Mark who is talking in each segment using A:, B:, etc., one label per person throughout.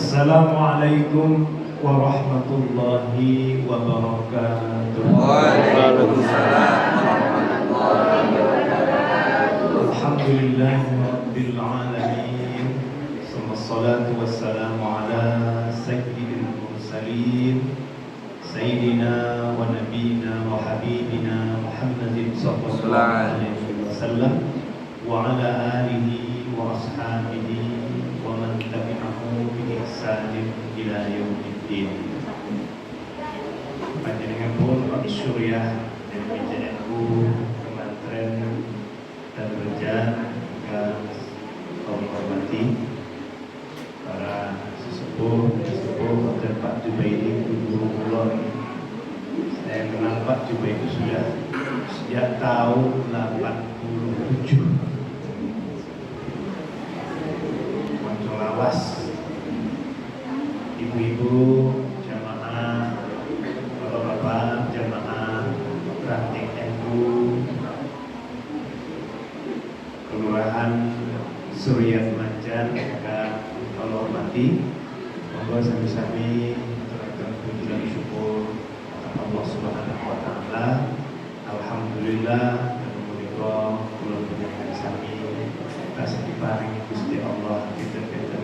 A: Assalamualaikum warahmatullahi wabarakatuh.
B: Waalaikumsalam warahmatullahi wabarakatuh.
A: Alhamdulillahirabbil alamin. Wassalatu wassalamu ala sayyidil mursalin sayyidina wa nabiyina wa habibina Muhammadin sallallahu alaihi wasallam wa ala alihi wa ashabihi wa man tabi'ahu bi ihsanin ila yaumiddin. Panjenenganipun Pak Surya dan PJNU Kementerian dan Kerjaan yang kami hormati, para sesepuh dan Pak Jubaidi, guru kula. Saya kenal Pak Jubaidi sudah sejak tahun 87. Lawas, ibu-ibu jamaah, bapak-bapak jamaah praktik NU Kelurahan Suryat Majan, kalau hormati, monggo sami-sami terangkan puji dan syukur Allah Subhanahu wa taala. Alhamdulillah dan menika kula panjenengan sami tasih diparingi Gusti Allah pinter-pinter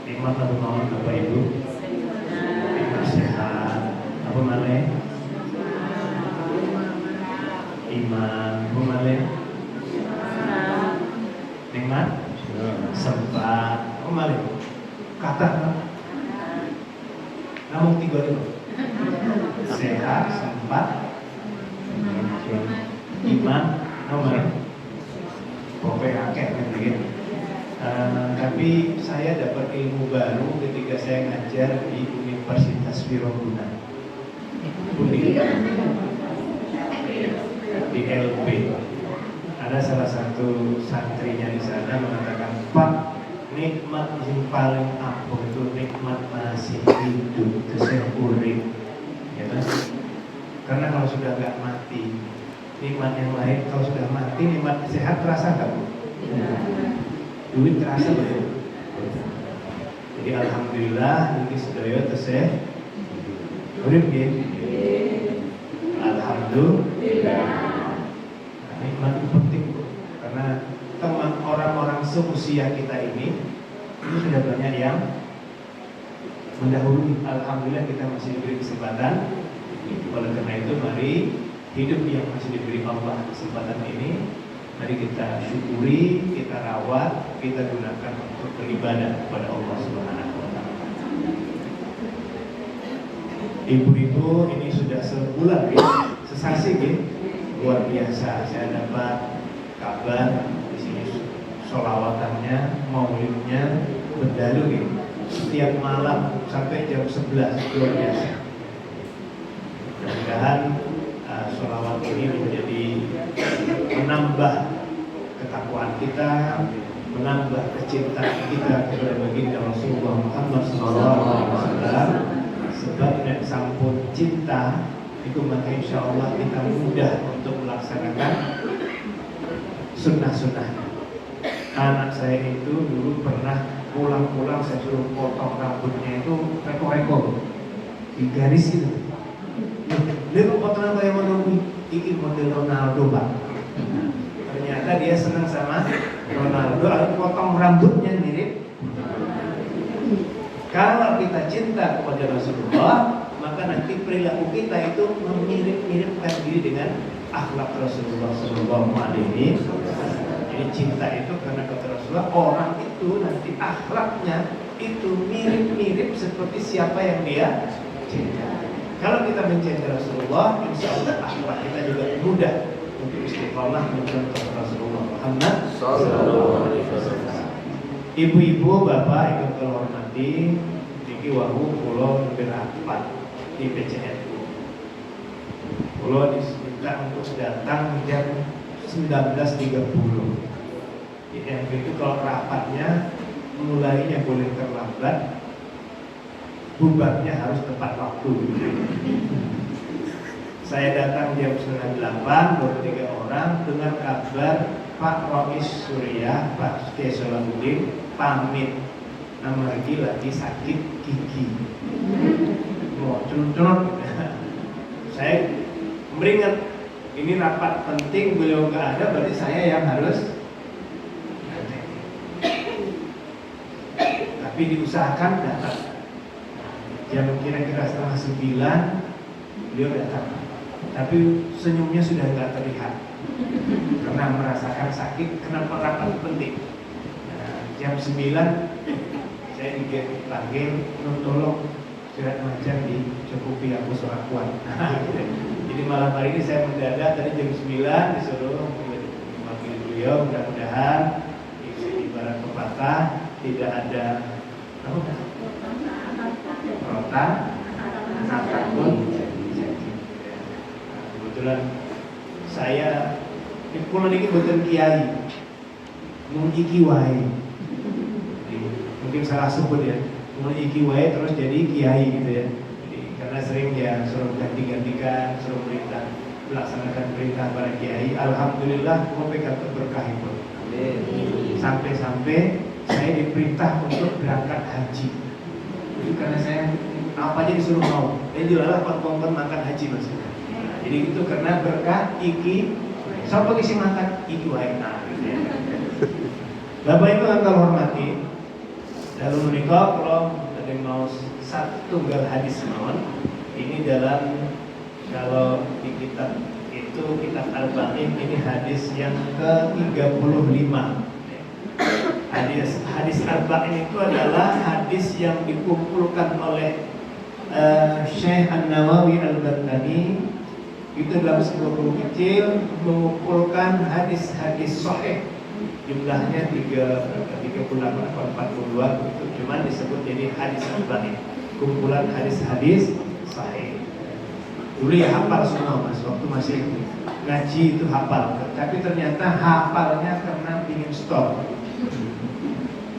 A: nikmat apa mawon Bapak Ibu? Nikmat sehat. Apa malih? Iman. Apa malih? Nikmat sempat. Apa malih? Kata namun tiga itu. Sehat, sempat, iman, nomor. Pokoknya akeh gitu. Tapi saya dapat ilmu baru ketika saya ngajar di Universitas Wiroguna di LP. Ada salah satu santrinya di sana mengatakan, Pak, nikmat yang paling apa itu nikmat masih hidup, saya urip, ya kan? Karena kalau sudah nggak mati, nikmat yang lain kalau sudah mati, nikmat sehat terasa nggak Bu? Duit terasa betul. Jadi alhamdulillah ini sedaya tesih urip nggih. Alhamdulillah. Nah, nikmat itu penting Bu. Karena teman orang-orang seusia kita ini sudah banyak yang mendahului. Alhamdulillah kita masih diberi kesempatan. Oleh karena itu mari hidup yang masih diberi Allah kesempatan ini, mari kita syukuri, kita rawat, kita gunakan untuk beribadah kepada Allah Subhanahu wa taala. Ibu-ibu, ini sudah sebulan ya, sesasi ya, luar biasa. Saya dapat kabar di sini sholawatannya, maulidnya berdalu ya, setiap malam sampai jam 11, luar biasa. Mudah-mudahan sholawat ini menjadi menambah ketakwaan kita, menambah kecintaan kita kepada baginda Rasulullah Muhammad SAW. Sebab nek sampun cinta itu maka insya Allah kita mudah untuk melaksanakan sunnah-sunnahnya. Anak saya itu dulu pernah pulang-pulang saya suruh potong rambutnya itu reko-reko di garis itu. Lihat potongan kayak menunggu ini model Ronaldo Pak. Ternyata dia senang sama Ronaldo, aku potong rambutnya mirip. Kalau kita cinta kepada Rasulullah, maka nanti perilaku kita itu mirip-miripkan diri dengan akhlak Rasulullah Sallallahu Alaihi Wasallam. Jadi cinta itu karena kata Rasulullah, orang itu nanti akhlaknya itu mirip-mirip seperti siapa yang dia cinta. Kalau kita mencintai Rasulullah, insya Allah akhlak kita juga mudah untuk istiqomah mencontoh Rasulullah Muhammad SAW. Ibu-ibu, bapak yang terhormati, niki wau kula berapat di PJNU. Kula diminta untuk datang jam 19.30. Di MV itu kalau rapatnya mulainya boleh terlambat, bubarnya harus tepat waktu. Saya datang jam 9.08, baru 3 orang dengan kabar Pak Rois Surya, Pak Kiai Salahuddin pamit Amargi lagi sakit gigi. Oh, curut-curut. Saya meringat, ini rapat penting, beliau nggak ada, berarti saya yang harus. Tapi diusahakan datang. Jam kira-kira 8:30 beliau datang. Tapi senyumnya sudah nggak terlihat karena merasakan sakit. Kenapa rapat penting? Nah, jam 9 saya dipanggil, tolong surat macam dicukupi, aku sholat kuat. Jadi malam hari ini saya mendadak, tadi jam 9 disuruh memanggil beliau. Mudah-mudahan ibarat pepatah tidak ada rotan apapun. Kebetulan saya pulau ini bukan kiai, mungkin wae. Mungkin salah sebut ya, mungkin wae terus jadi kiai gitu ya. Jadi, karena sering ya suruh ganti-gantikan, suruh perintah, melaksanakan perintah para kiai. Alhamdulillah, mau pegang berkah itu. Sampai-sampai saya diperintah untuk berangkat haji. Itu karena saya apa aja disuruh mau. Jadi dilalah kon makan haji maksudnya. Jadi itu karena berkah iki. Siapa isi makan iki wae. Nah, gitu ya. Bapak Ibu yang terhormati, lalu menikah kalau ada yang mau satu tunggal hadis mawon. Ini dalam, kalau di kitab itu kitab Al-Baqi, ini hadis yang ke-35. Hadis Al-Baqi itu adalah hadis yang dikumpulkan oleh Syekh An-Nawawi Al-Bantani. Itu dalam sebuah buku kecil mengumpulkan hadis-hadis sahih. Jumlahnya 38 atau 42 begitu. Cuman disebut jadi hadis Al-Baqi, kumpulan hadis-hadis sahih. Dulu ya hafal semua mas, waktu masih ngaji itu hafal. Tapi ternyata hafalnya karena ingin stop,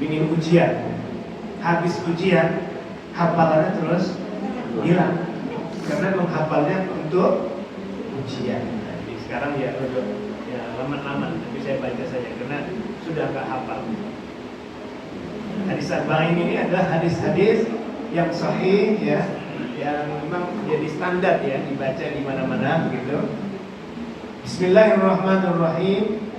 A: ingin ujian. Habis ujian hafalannya terus hilang karena menghafalnya untuk ujian. Nah, jadi sekarang ya lama-lama, tapi saya baca saja karena sudah nggak hafal. Hadis Al-Baqi ini adalah hadis-hadis yang sahih ya, yang memang jadi standar ya, dibaca di mana-mana begitu. Bismillahirrahmanirrahim.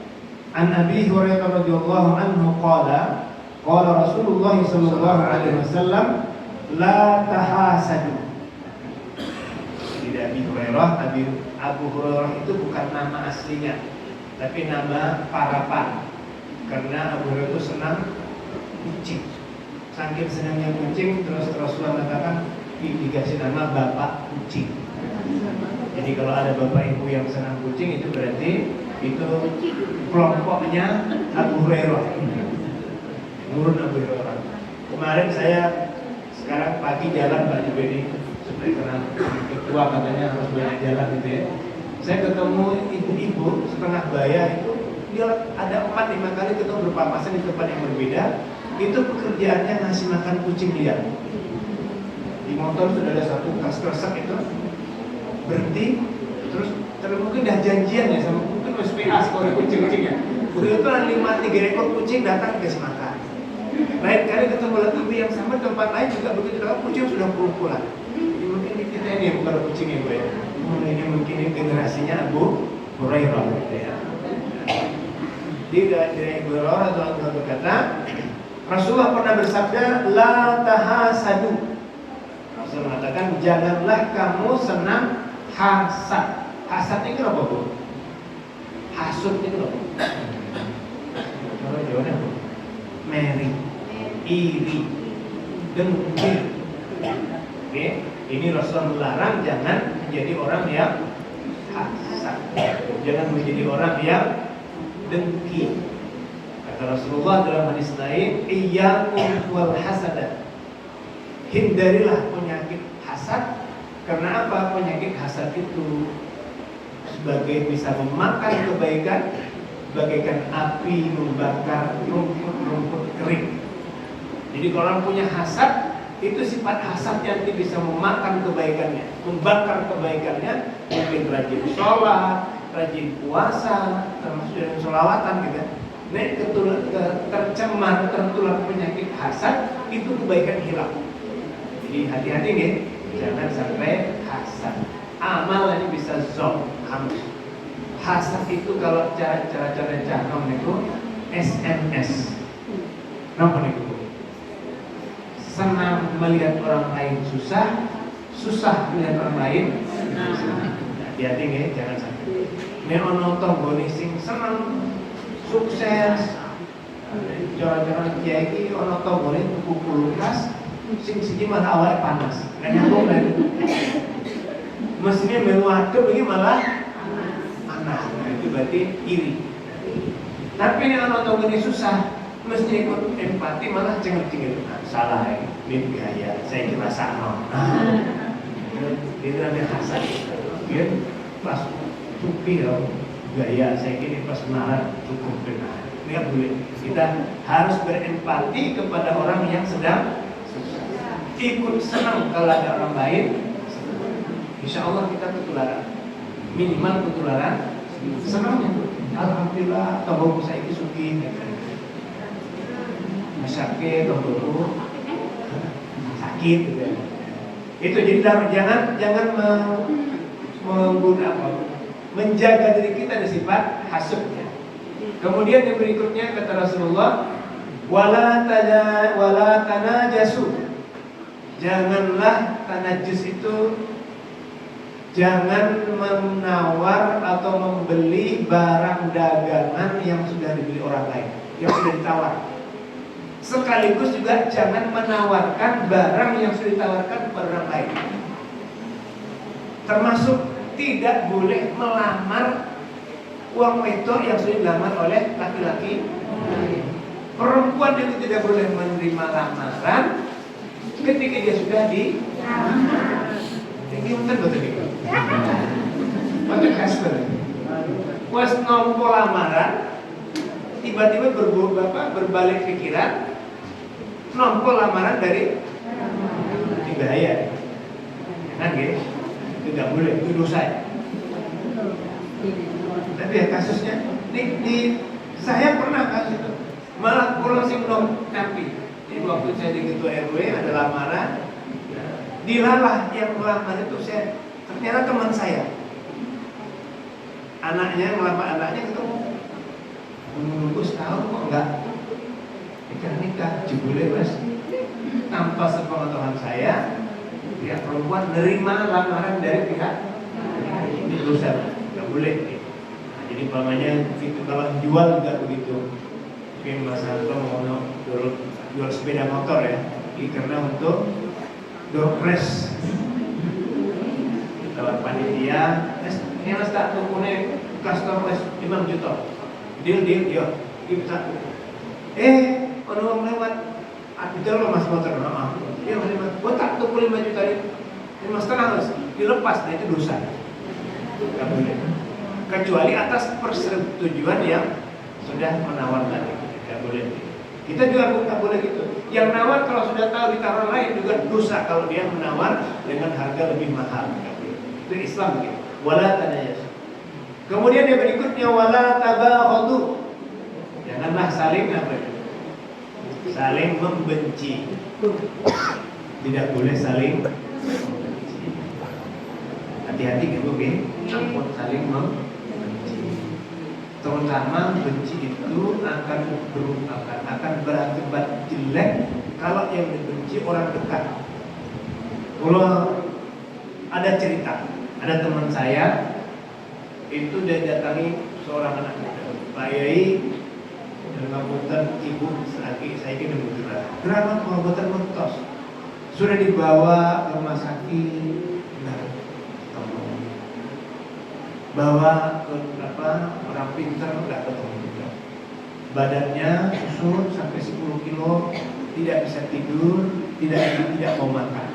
A: An Abi Hurairah radhiyallahu anhu qala Rasulullah sallallahu alaihi wasallam la tahasadu. Tidak Abi Hurairah, Abu Hurairah itu bukan nama aslinya, tapi nama parapan. Karena Abu Hurairah itu senang kucing. Saking senangnya kucing, terus Rasulullah mengatakan dikasih nama bapak kucing. Jadi kalau ada bapak ibu yang senang kucing, itu berarti itu kelompoknya Abu Hurairah. Nurun Abu Hurairah. Kemarin saya sekarang pagi jalan Pak Jubedi, supaya karena ketua katanya harus banyak jalan gitu ya. Saya ketemu ibu-ibu setengah baya itu, dia ada 4-5 kali ketemu berpapasan di tempat yang berbeda. Itu pekerjaannya ngasih makan kucing dia. Di motor sudah ada satu kas kresek itu berhenti, terus mungkin dah janjian ya sama mungkin SPA sekolah kucing-kucingnya. Begitu ada 3 ekor kucing datang dikasih makan. Lain kali ketemu lagi ibu yang sama tempat lain juga begitu, kucing sudah pulang. Jadi mungkin kita ini yang bukan kucingnya bu ya. Ini mungkin ini generasinya Abu Hurairah gitu ya. Dari Abu Hurairah Rasulullah berkata, Rasulullah pernah bersabda, la tahasadu. Rasul mengatakan, janganlah kamu senang hasad. Hasad itu apa bu? Hasud itu apa? Kalau jawabnya apa? Meri, iri, dengki. Oke, ini Rasulullah melarang jangan menjadi orang yang hasad, jangan menjadi orang yang dengki. Kata Rasulullah dalam hadis lain, iyyakum wal hasada. Hindarilah penyakit hasad. Karena apa? Penyakit hasad itu sebagai bisa memakan kebaikan, bagaikan api membakar rumput kering. Jadi kalau orang punya hasad, itu sifat hasad yang bisa memakan kebaikannya, membakar kebaikannya. Mungkin rajin sholat, rajin puasa, termasuk dengan sholawatan gitu. Nek tertular penyakit hasad, itu kebaikan hilang. Jadi hati-hati nih, jangan sampai hasad. Amal ini bisa zon, hangus. Hasad itu kalau cara canom itu SMS. Kenapa nih? Senang melihat orang lain susah, susah melihat orang lain. Hati-hati nih, jangan sampai. Nek ono tombone sing seneng sukses. Jangan-jangan kiai iki ono tombone tuku kulkas sing siji malah awake panas. Kan nyambung kan. Mestinya melu adem iki malah panas. Nah, itu berarti iri. Tapi nek ono tombone susah, mesti ikut empati malah cengeng-cengeng. Nah, salah ini gaya. Saya kira sakno. Itu namanya hasad. Dia pas tupi ya gaya saya kira pas menahan cukup benar. Nggak boleh. Kita harus berempati kepada orang yang sedang susah. Ikut senang kalau ada orang lain. Insya Allah kita ketularan. Minimal ketularan senangnya. Alhamdulillah tombol saya itu suki. Sakit tombol sakit gitu. Itu jadi jangan menggunakan menjaga diri kita dari sifat hasud. Kemudian yang berikutnya kata Rasulullah, wala tanajasu. Janganlah tanajus itu jangan menawar atau membeli barang dagangan yang sudah dibeli orang lain, yang sudah ditawar. Sekaligus juga jangan menawarkan barang yang sudah ditawarkan kepada orang lain. Termasuk tidak boleh melamar uang wedok yang sudah dilamar oleh laki-laki. Perempuan itu tidak boleh menerima lamaran ketika dia sudah dilamar. Ini mungkin betul itu. Pakai kasar. Pas nompo lamaran, tiba-tiba berbalik pikiran, nompo lamaran dari bahaya. Kan gitu? Tidak boleh, itu dosa. Tapi ya kasusnya, saya pernah kasus itu, malah pulang sing belum tapi. Jadi waktu saya di ketua RW ada lamaran, dilalah yang melamar itu ternyata teman saya. Anaknya melamar anaknya ketemu, menunggu setahun kok enggak nikah, jebule mas. Tanpa sepengetahuan saya, pihak perempuan nerima lamaran dari pihak ini dosa, nggak boleh. Nah, jadi pamannya itu kalau jual juga begitu. Mungkin Mas Anto mau jual sepeda motor ya, karena untuk door prize. Kalau panitia, ini mas tak tukune custom price 5 juta. Deal, yo, kita. Orang lewat. Betul loh mas motor, iya mas, gue tak tuku 5 juta ini, 5,5 mas, dilepas, nah itu dosa. Gak boleh. Kecuali atas persetujuan yang sudah menawarkan, gak boleh. Kita juga gak boleh gitu. Yang nawar kalau sudah tahu ditaruh lain juga dosa kalau dia menawar dengan harga lebih mahal. Gak boleh. Itu Islam gitu. Wala tanajas. Kemudian yang berikutnya wala tabaghadu. Janganlah saling apa itu? Saling membenci. Tidak boleh saling membenci. Hati-hati gitu kan, ampun saling membenci. Terutama benci itu akan berakibat jelek kalau yang dibenci orang dekat. Kalau ada cerita, ada teman saya itu dia datangi seorang anak muda, Pak Yai. Ngapunten ibu saya kira gerhana pengobatan mentos sudah dibawa ke rumah sakit, bawa ke orang pintar nggak ketemu. Badannya susut sampai 10 kilo, tidak bisa tidur, tidak mau makan.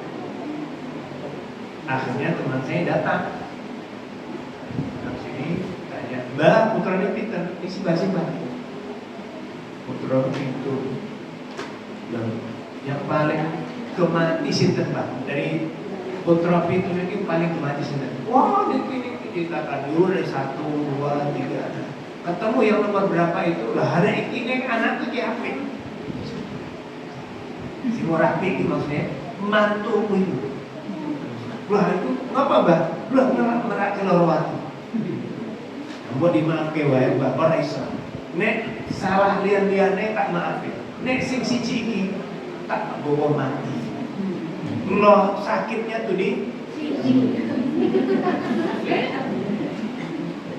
A: Akhirnya teman saya datang ke sini tanya, Mbak putranya pintar, ini sibah-sibah. Putra itu yang paling kemati sinten Pak dari putra itu ini paling kemati sinten. Wah ini kita dulu dari 1, 2, 3 ketemu yang nomor berapa itu lah ada ini anak tuh siapa? Si murah tinggi maksudnya mantu itu. Lah itu ngapa Mbah? Lah merak kelorwati. Mbok dimaafke wae Mbah ora iso. Nek salah lian-liane tak maafke. Nek sing siji iki tak bawa mati. Loh sakitnya tuh di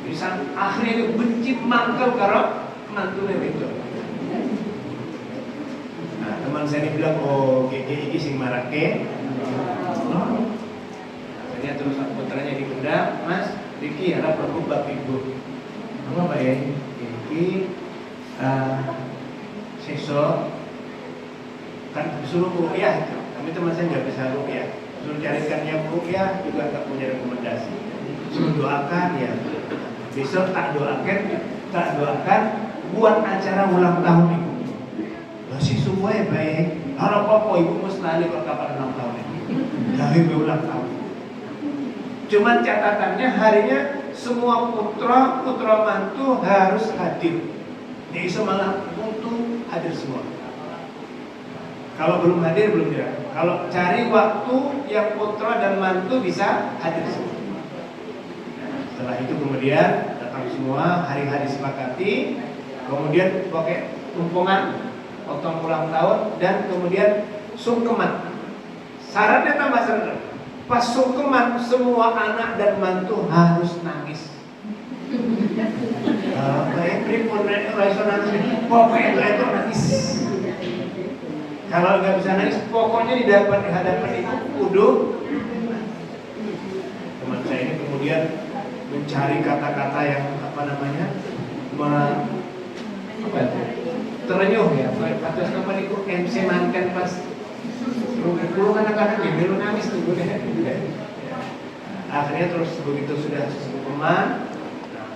A: bisa akhirnya benci mangkel karo mantune itu. Nah teman saya ini bilang oh gigi sing marake. Akhirnya terus putranya diundang, Mas Diki harap perlu bab ibu. Apa Pak ya? Diki sesok kan disuruh ruqyah itu. Kami teman saya nggak bisa ruqyah. Suruh carikan yang ruqyah juga nggak punya rekomendasi. Suruh doakan ya. Besok tak doakan buat acara ulang tahun ibu. Lah sih semua ya baik. Harap apa ibu mesti lali kalau kapan ulang tahun ini. Dari ulang tahun. Cuman catatannya harinya semua putra mantu harus hadir. Jadi malah untuk hadir semua. Kalau belum hadir belum ya. Kalau cari waktu yang putra dan mantu bisa hadir semua. Setelah itu kemudian datang semua, hari-hari sepakati, kemudian pakai tumpungan, potong ulang tahun, dan kemudian sungkeman. Syaratnya tambah syarat. Pas sungkeman semua anak dan mantu harus nangis. Kayak pripun resonansi, pokoknya itu nangis. Kalau nggak bisa nangis, pokoknya di hadapan ibu kudu. Teman saya ini kemudian mencari kata-kata yang terenyuh ya. Pas kapan itu MC mankan pas dulu kadang-kadang dia belum nangis tuh akhirnya terus begitu sudah sungkeman,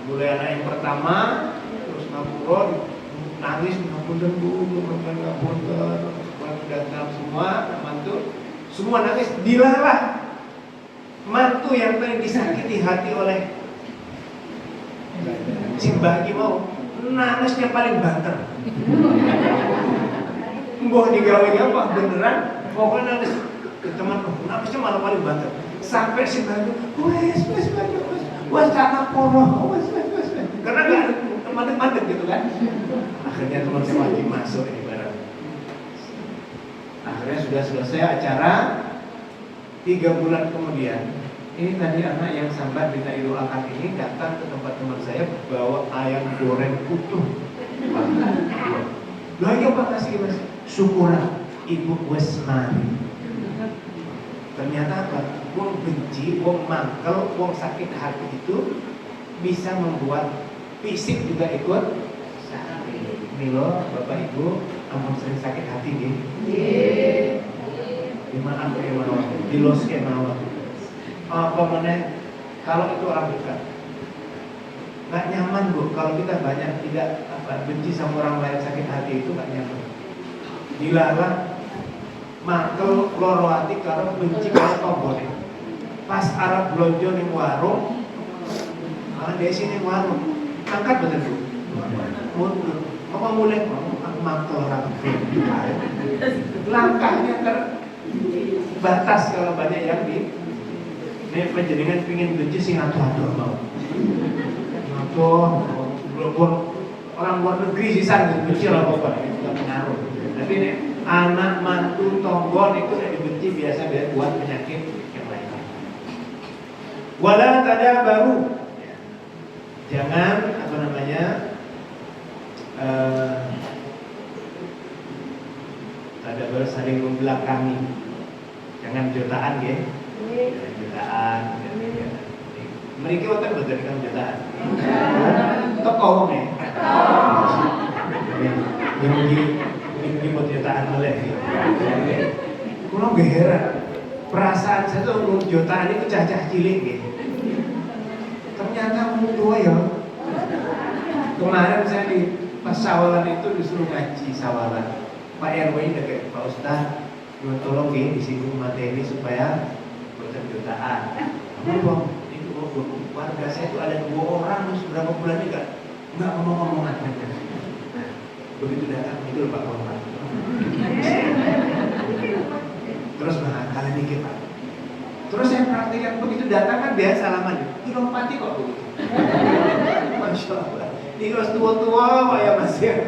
A: mulai anak yang pertama terus ngapura nangis ngapunten bu, ngapunten datang semua mantu semua nangis, dilalah mantu yang paling disakiti hati oleh si Mbah mau nangisnya paling banter. Mbah digawe apa beneran pokoknya nangis ke teman nangisnya malah paling banter sampai si Mbah wes karena poroh wes karena gak mandek gitu kan. Akhirnya teman saya wajib masuk ini bareng. Akhirnya sudah selesai acara. 3 bulan kemudian ini tadi anak yang sambat minta didoakan ini datang ke tempat teman saya bawa ayam goreng utuh. Loh ya Pak kasih mas, syukuran ibu wes mari. Ternyata apa? Wong benci, wong mangkel, wong sakit hati itu bisa membuat fisik juga ikut sakit. Milo, Bapak Ibu, ampun sering sakit hati nih. Dimaaf ya mawar, dilos ke mawar. Apa mana? Kalau itu orang dekat, nggak nyaman bu. Kalau kita banyak tidak benci sama orang lain sakit hati itu nggak nyaman. Dilarang makel loro hati kalau benci kalau tombol. Pas Arab belanja ning warung, malah desi ning warung, angkat betul bu. Mundur, apa mulai makel orang. Langkahnya terbatas kalau banyak yang di. Ini penjaringan pingin benci sing atuh-atuh mau. Atuh, orang luar negeri sisan benci lah pokoknya nggak pengaruh. Tapi ini anak mantu tonggon itu yang dibenci biasa buat penyakit yang lain. Wala tada baru, jangan tada baru saling membelakangi. Jangan jutaan ya. Jutaan. Mereka otak betul kan jutaan. Toko ya. Yang buat jutaan oleh. Kulo heran. Perasaan saya tuh jutaan itu cacah cilik gitu. Ternyata mutua ya. Kemarin saya di pas sawalan itu disuruh ngaji sawalan. Pak RW dekat Pak Ustaz, tolong disinggung materi supaya bukan jutaan. Apa? Itu warga saya itu ada 2 orang berapa bulan juga nggak ngomong-ngomongan. Begitu datang itu Pak Korban. dikit Pak. Terus saya praktikkan begitu datang kan dia salaman, dilompati kok begitu. Masya Allah. Ini harus tua-tua ya Mas ya.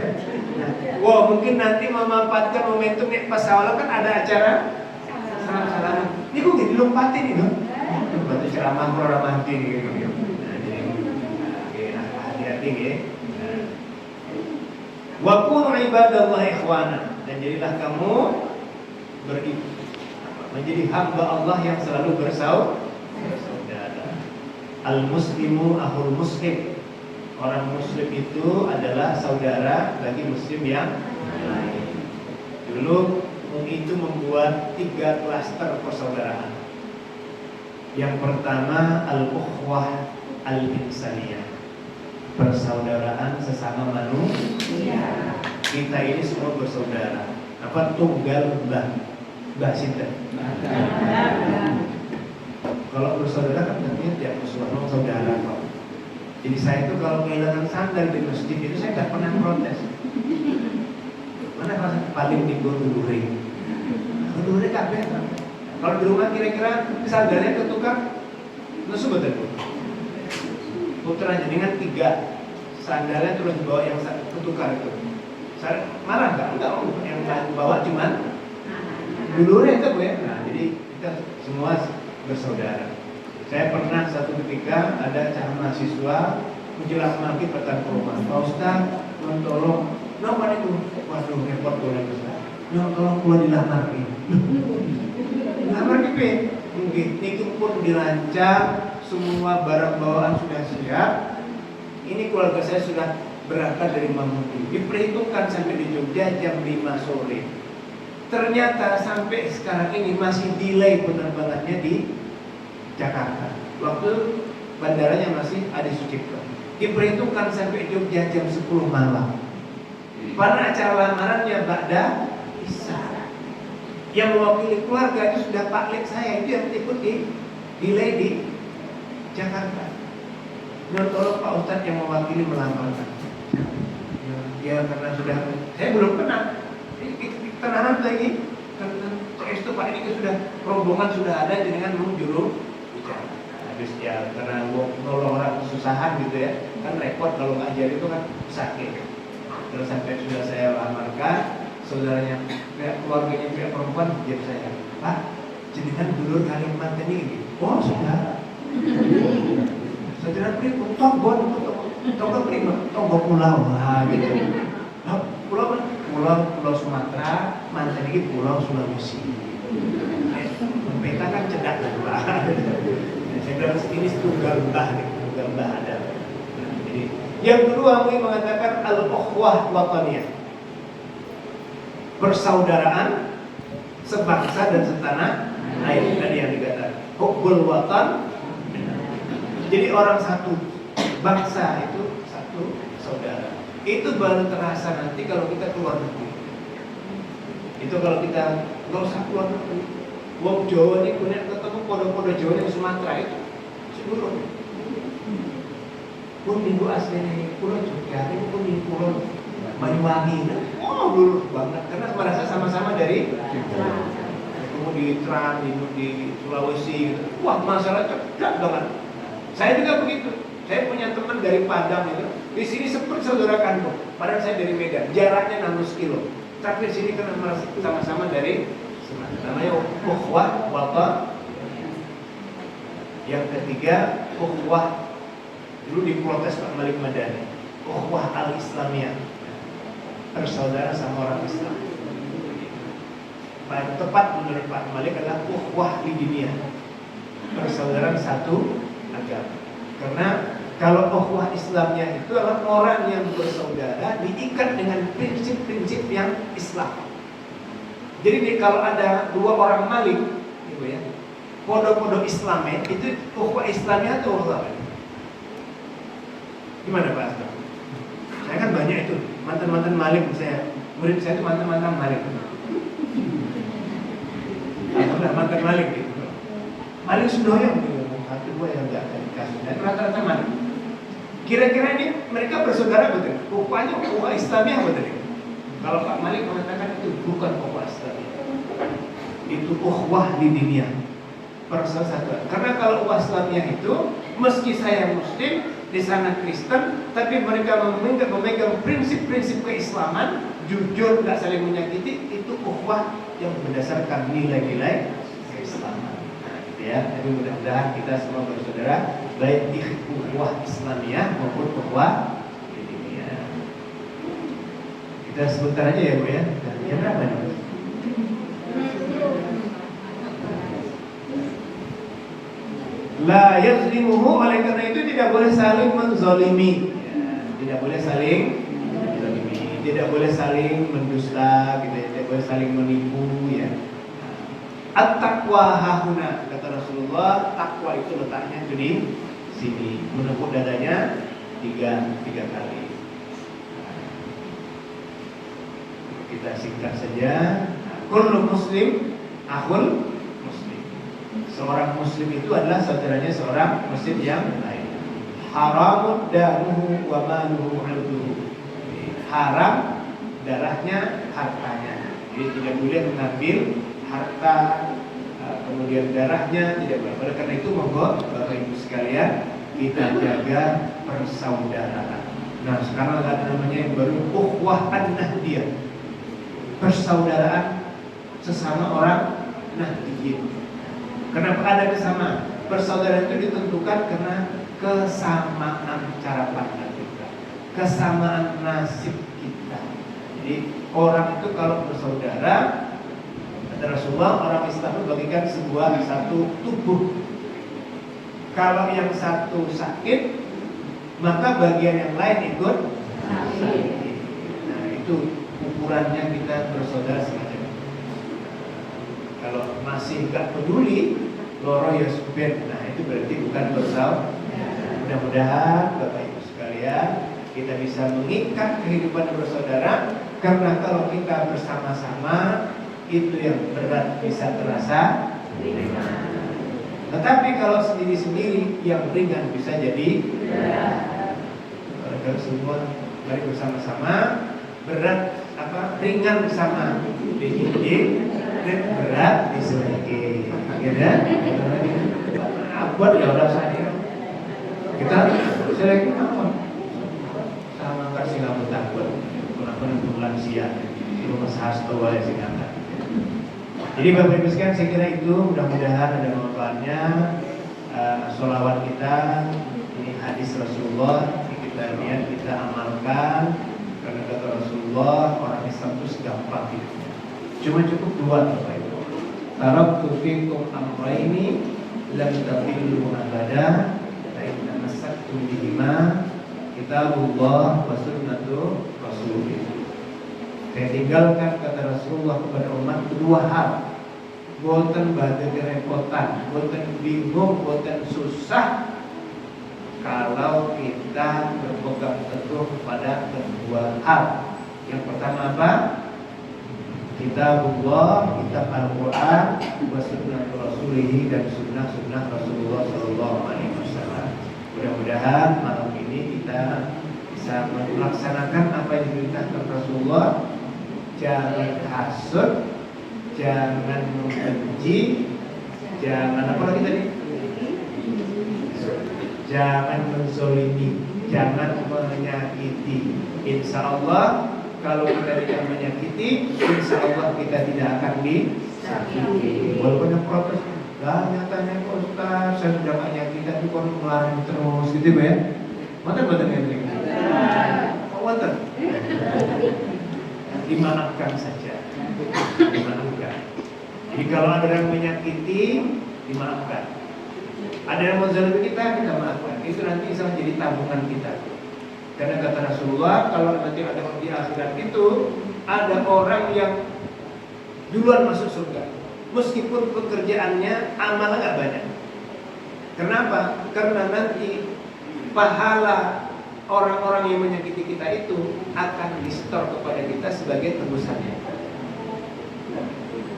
A: Nah, wah mungkin nanti memanfaatkan momentum nih pas awal kan ada acara salam-salaman. Ini kok gak dilompati nih dong? Berarti ceramah ramah ini gitu. Nah, hati-hati ya. Wa kunu ibadallahi ikhwana, dan jadilah kamu menjadi hamba Allah yang selalu bersaudara. Al-muslimu akhul muslim. Orang muslim itu adalah saudara bagi muslim yang lain. Dulu itu membuat 3 klaster persaudaraan. Yang pertama al-ukhwah al-insaniyah, persaudaraan sesama manusia. Kita ini semua bersaudara. Apa tunggal mbah sinten? Kalau bersaudara kan artinya tiap musuh saudara kok. Jadi saya itu kalau kehilangan sandal di masjid itu saya tidak pernah protes. Mana rasa paling tinggal dulure kabeh. Kalau di rumah kira-kira sandalnya ketukar, nusu betul. Putra dengan 3 sandalnya terus bawa yang ketukar itu. Saya marah enggak yang bawa cuman dulure itu Bu ya. Nah, jadi kita semua bersaudara. Saya pernah satu ketika ada calon mahasiswa menjelang maghrib datang ke rumah. Pak Ustaz, tolong, kenapa itu? Waduh, repot boleh Ustaz. Tolong keluar dilamar ini. Dilamar gitu. Mungkin itu pun dirancang, semua barang bawaan sudah siap. Ini keluarga saya sudah berangkat dari Mamuju. Diperhitungkan sampai di Jogja jam 5 sore. Ternyata sampai sekarang ini masih delay penerbangannya di Jakarta. Waktu bandaranya masih Adi Sucipto. Diperhitungkan sampai Jogja jam 10 malam. Karena acara lamarannya Ba'da Isya. Yang mewakili keluarga itu sudah Pak Lek saya, itu yang ikut di delay di Jakarta. Dan tolong Pak Ustadz yang mewakili melamarkan. Ya karena sudah, saya belum kenal. Kenalan lagi. Itu Pak ini sudah rombongan sudah ada dengan menjuru. Habis ya karena nolong orang kesusahan gitu ya, kan repot kalau ngajar itu kan sakit. Terus sampai sudah saya lamarkan, saudaranya pihak keluarganya pihak perempuan jam saya, Pak, jenengan dulur Kalimantan ini, oh saudara. Saudara pripun, togon prima, togo pulau lah gitu. Pulau Sumatera, mantan ini pulau Sulawesi. Peta kan cedak lah. Saya bilang ini tunggal mbah ada. Jadi yang kedua mungkin mengatakan al-ukhwah wataniyah, persaudaraan sebangsa dan setanah air. Tadi yang dikatakan hubbul watan. Jadi orang satu bangsa itu satu saudara. Itu baru terasa nanti kalau kita keluar negeri. Itu kalau kita nggak usah keluar negeri. Wong Jawa ini kemudian ketemu podo-podo Jawa yang Sumatera itu seluruh. Pun minggu asli Pulau Jogja, ini pun di Pulau Banyuwangi. Oh lurus banget karena merasa sama-sama dari ketemu di Tran, di Sulawesi. Wah masalah cepat banget. Saya juga begitu. Saya punya teman dari Padang itu. Di sini seperti saudara kandung. Padahal saya dari Medan. Jaraknya 600 kilo. Tapi di sini kan sama-sama dari namanya ukhwah watan. Yang ketiga ukhwah, dulu diprotes Pak Malik Madani, ukhwah al-Islamiyah, bersaudara sama orang Islam. Paling tepat menurut Pak Malik adalah ukhwah lidiniyah, persaudaraan satu agama. Karena kalau ukhwah Islamnya itu adalah orang yang bersaudara diikat dengan prinsip-prinsip yang Islam. Jadi kalau ada 2 orang Malik, gitu ya, podo-podo Islamnya itu ukhwah Islamnya itu ukhwah. Gimana Pak Aslam? Saya kan banyak itu mantan-mantan Malik, murid saya itu mantan-mantan Malik. Alhamdulillah mantan Malik gitu. Malik Sudoyo hati gue yang enggak ada kasus. Dan rata-rata Malik. Kira-kira ini mereka bersaudara betul? Ukhwahnya ukhwah Islamiyah betul? Kalau Pak Malik mengatakan itu bukan ukhwah Islamiyah. itu ukhuwah di dunia, persatuan. Karena kalau ukhuwah Islamiyah itu, meski saya Muslim, di sana Kristen, tapi mereka memegang prinsip-prinsip keislaman, jujur, nggak saling menyakiti, itu ukhuwah yang berdasarkan nilai-nilai keislaman. Nah, gitu ya. Jadi mudah-mudahan kita semua bersaudara, baik di ukhuwah Islamiyah maupun ukhuwah di dunia. Kita sebentar aja ya Bu ya. Jam berapa nih? La yazlimuhu, oleh karena itu tidak boleh saling menzalimi, ya, tidak boleh saling menzalimi, tidak boleh saling mendusta, gitu ya, tidak boleh saling menipu, ya. At-taqwa hahuna, kata Rasulullah, takwa itu letaknya itu di sini, menepuk dadanya tiga kali. Kita singkat saja. Kullu muslim akhul. Seorang muslim itu adalah saudaranya seorang muslim yang lain. Haramun damuhu wa maluhu irduhu. Haram darahnya, hartanya. Jadi tidak boleh mengambil harta, kemudian darahnya tidak boleh. Oleh karena itu monggo Bapak Ibu sekalian, kita jaga persaudaraan. Nah, sekarang ada namanya yang baru ukhuwah an-nahdiyah. Persaudaraan sesama orang Nahdliyin. Kenapa ada kesamaan? Persaudaraan itu ditentukan karena kesamaan cara pandang kita, kesamaan nasib kita. Jadi orang itu kalau bersaudara, kata Rasulullah, orang Islam itu bagikan satu tubuh. Kalau yang satu sakit, maka bagian yang lain ikut sakit. Nah, itu ukurannya kita bersaudara semacam. Kalau masih nggak peduli, loro ya suben. Nah, itu berarti bukan bersaudara. Mudah-mudahan Bapak Ibu sekalian, kita bisa mengikat kehidupan bersaudara. Karena kalau kita bersama-sama, itu yang berat bisa terasa ringan. Tetapi kalau sendiri-sendiri, yang ringan bisa jadi berat. Kalau semua mari bersama-sama, berat ringan bersama dihidik, berat diseleki, ya. Abot ya orang saya. Kita seleki apa? Sama kasih kamu takut, kurang lansia, rumah sasto ya singkatan. Jadi Bapak Ibu sekalian, saya kira itu mudah-mudahan ada manfaatnya. Sholawat kita, ini hadis Rasulullah, kita lihat, kita amalkan. Karena kata Rasulullah, orang Islam itu segampang hidupnya. Cuma cukup dua Bapak Ibu. Taraktu fikum amrayni lam tadillu abada, fa inna masaktum bihima kitabullah wa sunnatu rasulih. Saya tinggalkan, kata Rasulullah, kepada umat dua hal. Boten badhe kerepotan, boten bingung, boten susah kalau kita berpegang teguh pada kedua hal. Yang pertama apa? Kitabullah, kitab Al-Quran, wa sunnah Rasulih, dan sunnah Rasulullah Sallallahu Alaihi Wasallam. Mudah-mudahan malam ini kita bisa melaksanakan apa yang diperintahkan Rasulullah. Jangan hasud, jangan membenci, jangan apa lagi tadi? Jangan menzolimi, jangan menyakiti. Insya Allah kalau kita tidak menyakiti, insya Allah kita tidak akan disakiti. Walaupun yang protes, nyatanya Pak Ustaz, saya sudah gak nyakiti, tapi kok ngelarang terus, gitu ya? Mata-mata yang water. Dimaafkan saja, dimaafkan. Jadi kalau ada yang menyakiti, dimaafkan. Ada yang menzalimi kita maafkan. Itu nanti bisa menjadi tabungan kita. Karena kata Rasulullah, kalau nanti ada di akhirat itu, ada orang yang duluan masuk surga, meskipun pekerjaannya amalnya nggak banyak. Kenapa? Karena nanti pahala orang-orang yang menyakiti kita itu akan di-store kepada kita sebagai tebusannya.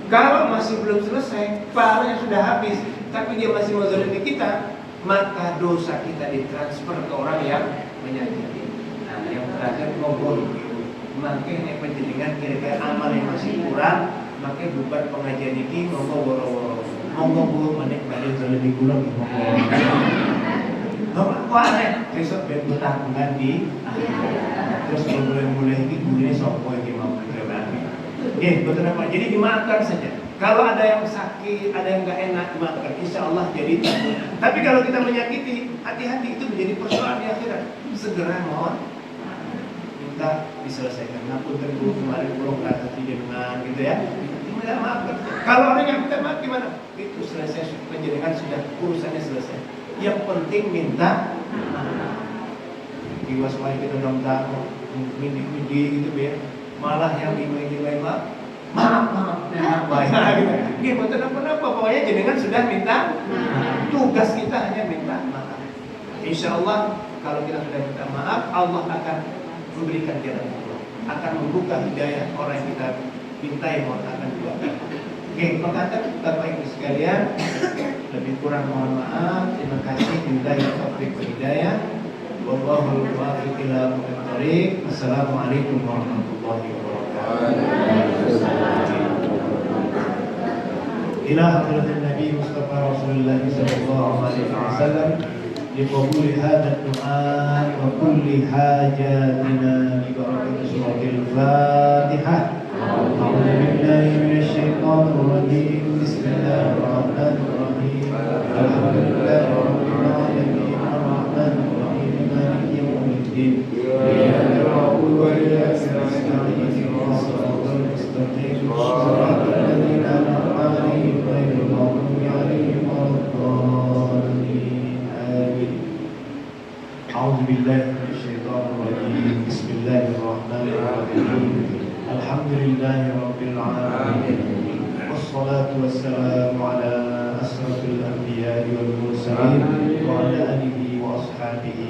A: Kalau masih belum selesai, pahalanya sudah habis, tapi dia masih menzalimi kita, maka dosa kita ditransfer ke orang yang menyakiti. Nah, yang terakhir ngobrol, makanya penjaringan kira-kira amal yang masih kurang, makanya bukan pengajian ini monggo woro-woro. Monggo Bu menikmati lebih kula monggo. Kok aneh besok ben bertanggungan di terus mulai ini gurine sapa iki mau berarti. Nggih, betul apa? Jadi dimaafkan saja. Kalau ada yang sakit, ada yang nggak enak, dimaafkan. Insya Allah jadi tanggung. Tapi kalau kita menyakiti, hati-hati itu menjadi persoalan di akhirat. Segera mohon minta diselesaikan. Ngapunten Bu, kemarin belum kata dengan gitu ya. Minta maafkan. Kalau orang yang minta maaf gimana? Itu selesai, penjelasan sudah urusannya selesai. Yang penting minta diwaspai kita dalam tamu, mindi gitu ya. Malah yang dimiliki maaf bayar gitu. Nggih mboten apa-apa, pokoknya jenengan sudah minta. Tugas kita hanya minta maaf. Insya Allah kalau kita sudah minta maaf, Allah akan memberikan jalan keluar, akan membuka hidayah orang yang kita pintai mohon akan dibuka. Oke, maka Bapak Ibu sekalian, lebih kurang mohon maaf. Terima kasih. Billahi taufiq wal hidayah. Wallahul muwaffiq ila aqwamit thoriq. Assalamualaikum warahmatullahi wabarakatuh. Ila hadratin Nabi Mustafa Rasulullah sallallahu alaihi wasallam liqabuli hadha ad-du'a wa kulli hajatina bi barakati suratil Fatihah. أعوذ بالله من الشيطان الرجيم بسم الله الرحمن الرحيم الحمد لله رب العالمين الرحمن الرحيم مالك يوم الدين إياك نعبد وإياك نستعين اهدنا الصراط المستقيم صراط الذين أنعمت عليهم غير المغضوب عليهم ولا الضالين آمين. أعوذ بالله من الشيطان الرجيم بسم الله الرحمن الرحيم الحمد لله رب العالمين والصلاة والسلام على أشرف الأنبياء والمرسلين وعلى آله وأصحابه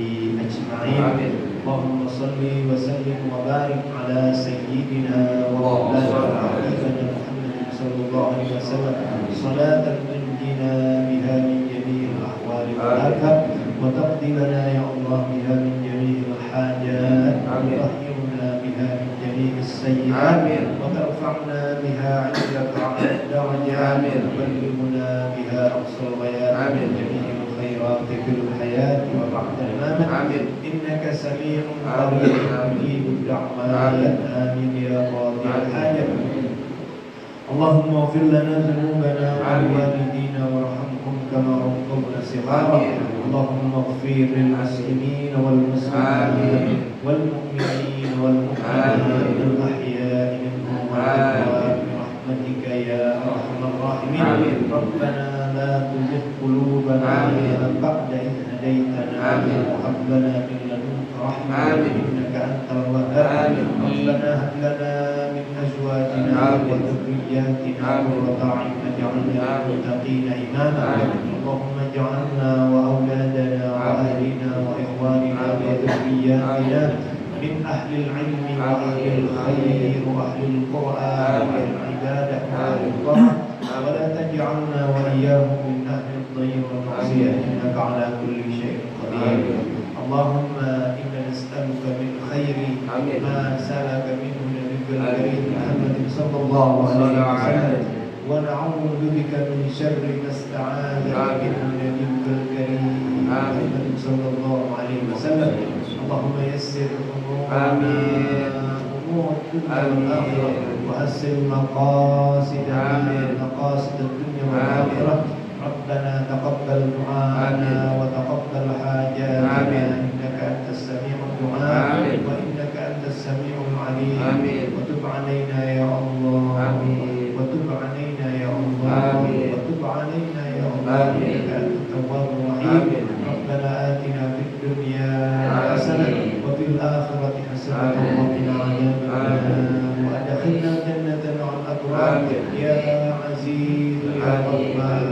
A: أجمعين. اللهم صل وسلم وبارك على سيدنا ومولانا وحبيبنا محمد صلى الله عليه وسلم صلاة تنجينا بها من جميع الأحوال والآفات وتقضي لنا يا الله بها من جميع الحاجات وتطهرنا بها من جميع السيئات وترفعنا بها عندك على الدرجات وتبلغنا بها أقصى الغايات من جميع الخيرات في الحياة وبعد الممات إنك سميع قريب مجيب الدعوات آمين يا قاضي الحاجة. اللهم اغفر لنا ذنوبنا ولوالدينا وارحمهم كما ربونا صغارا. اللهم اغفر للمسلمين والمسلمات والمؤمنين والمؤمنات الأحياء منهم والأموات برحمتك يا أرحم الراحمين. ربنا لا تزغ قلوبنا بعد إذ هديتنا وهب لنا من لدنك رحمة إنك أنت الوهاب. ربنا هب لنا من أزواجنا وذرياتنا قرة أعين واجعلنا للمتقين إماما. اللهم اجعلنا وأولادنا وأهلنا وإخواننا وذرياتنا من أهل العلم وأهل الخير وأهل القرآن والعبادة وأهل الطاعة ولا تجعلنا وإياهم من أهل الضير والمعصية إنك على كل شيء قدير. اللهم إنا نسألك من خير ما سلك منه نبيك الكريم محمد صلى الله عليه وسلم ونعوذ بك من شر ما استعاذ منه نبيك الكريم محمد صلى الله عليه وسلم. اللهم يسر أمورنا أمور الدنيا والآخرة وأسر مقاصد الدنيا والآخرة. ربنا تقبل دعاءنا وتقبل حاجاتنا إنك أنت السميع الدعاء وإنك أنت السميع العليم. وتب علينا يا الله وتب علينا يا الله وتب علينا يا الله إنك أنت التواب الرحيم. ربنا آتنا في الدنيا حسنة وفي الآخرة حسنة وقنا عذاب النار وأدخلنا الجنة مع الأبرار يا عزيز يا غفار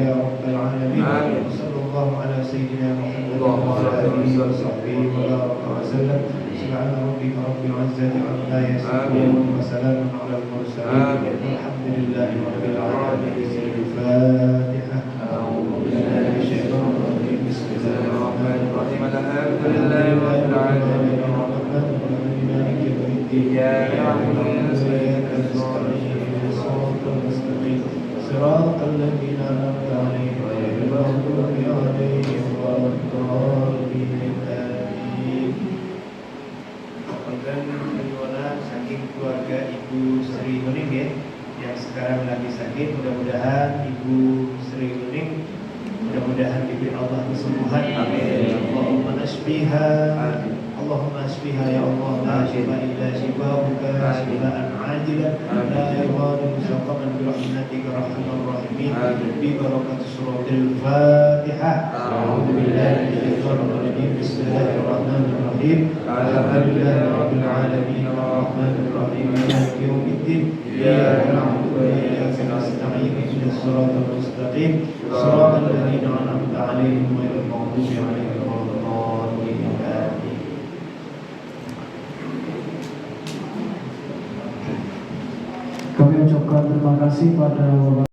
A: يا رب العالمين. وصلى الله على سيدنا محمد وعلى آله وصحبه وبارك وسلم. سبحان ربك رب العزة عما يصفون وسلام على المرسلين والحمد لله رب العالمين. الفاتحة. أعوذ بالله من الشيطان الرجيم بسم الله الرحمن الرحيم الحمد لله رب العالمين الرحمن الرحيم مالك يوم الدين إياك نعبد وإياك نستعين صراط الذين أنعمت عليهم غير المغضوب عليهم ولا الضالين آمين. Dan bagaimana saking keluarga Ibu Sri Nuning ya, yang sekarang lagi sakit, mudah-mudahan Ibu Sri Nuning mudah-mudahan diberi Allah kesembuhan. Amin. Allahumma nashfiha. Allahumma ashfiha ya Allah, la shifa illa shifaa'uka, shifaan 'ajilan la yughadiru saqaman bi rahmatika arhamar rahimin. Bi barakati suratil Fatihah. A'udzu billahi minasyaitonir rajim. Bismillahirrahmanirrahim. Alhamdulillahi rabbil alamin arrahmanir rahim maliki yaumiddin. Iyyaka na'budu wa iyyaka nasta'in. Ihdinas siratal mustaqim. Siratal ladzina an'amta 'alaihim ghairil maghdubi 'alaihim waladdallin.
C: Kami ucapkan terima kasih pada Bapak